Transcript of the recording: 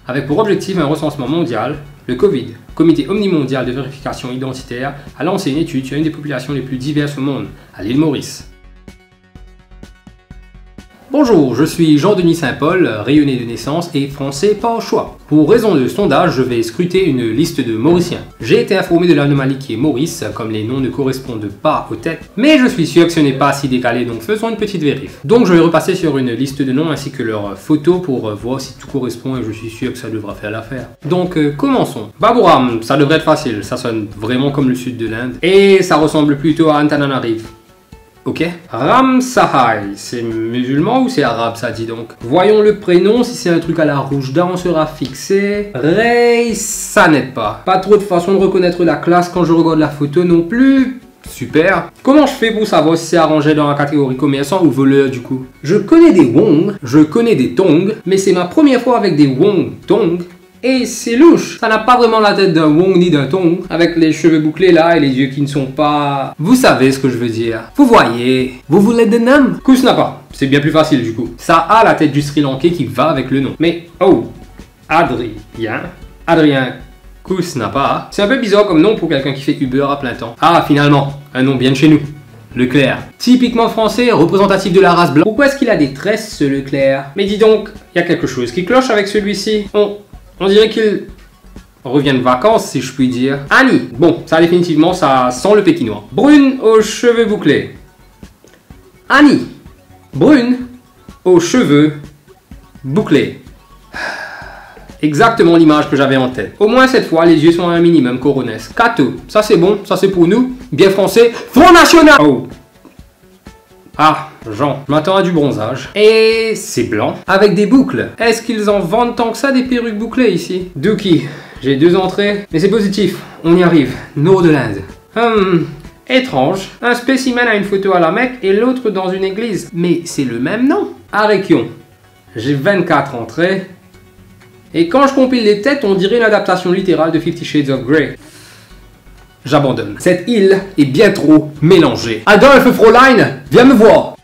avec pour objectif un recensement mondial, le Covid, Comité omnimondial de vérification identitaire, a lancé une étude sur une des populations les plus diverses au monde, à l'île Maurice. Bonjour, je suis Jean-Denis Saint-Paul, rayonné de naissance et français par choix. Pour raison de sondage, je vais scruter une liste de Mauriciens. J'ai été informé de l'anomalie qui est Maurice, comme les noms ne correspondent pas aux têtes, mais je suis sûr que ce n'est pas si décalé, donc faisons une petite vérif. Donc je vais repasser sur une liste de noms ainsi que leurs photos pour voir si tout correspond et je suis sûr que ça devra faire l'affaire. Donc commençons. Babouram, ça devrait être facile, ça sonne vraiment comme le sud de l'Inde. Et ça ressemble plutôt à Antananarive. Ok. Ramsahai, c'est musulman ou c'est arabe ça, dis donc? Voyons le prénom, si c'est un truc à la rouge dent, on sera fixé. Ray, ça n'aide pas. Pas trop de façon de reconnaître la classe quand je regarde la photo non plus. Super. Comment je fais pour savoir si c'est arrangé dans la catégorie commerçant ou voleur du coup? Je connais des Wong, je connais des Tong, mais c'est ma première fois avec des Wong Tong. Et c'est louche, ça n'a pas vraiment la tête d'un Wong ni d'un Tong, avec les cheveux bouclés là et les yeux qui ne sont pas... Vous savez ce que je veux dire. Vous voyez. Vous voulez des noms? Kusnapa, c'est bien plus facile du coup. Ça a la tête du Sri Lankais qui va avec le nom. Mais, oh, Adrien Kusnapa, c'est un peu bizarre comme nom pour quelqu'un qui fait Uber à plein temps. Ah, finalement, un nom bien de chez nous. Leclerc. Typiquement français, représentatif de la race blanche. Pourquoi est-ce qu'il a des tresses ce Leclerc? Mais dis donc, il y a quelque chose qui cloche avec celui-ci. On dirait qu'il revient de vacances, si je puis dire. Annie. Bon, ça définitivement, ça sent le pékinois. Brune aux cheveux bouclés. Annie. Brune aux cheveux bouclés. Exactement l'image que j'avais en tête. Au moins cette fois, les yeux sont un minimum coronesques. Kato. Ça c'est bon, ça c'est pour nous. Bien français. Front National. Oh. Ah, Jean, je m'attends à du bronzage. Et c'est blanc, avec des boucles. Est-ce qu'ils en vendent tant que ça des perruques bouclées ici? Dookie, j'ai 2 entrées, mais c'est positif, on y arrive. Nord de l'Inde. Étrange. Un spécimen a une photo à la Mecque et l'autre dans une église. Mais c'est le même nom. Arekion, j'ai 24 entrées. Et quand je compile les têtes, on dirait une adaptation littérale de 50 Shades of Grey. J'abandonne. Cette île est bien trop mélangée. Adolphe Fräulein, viens me voir.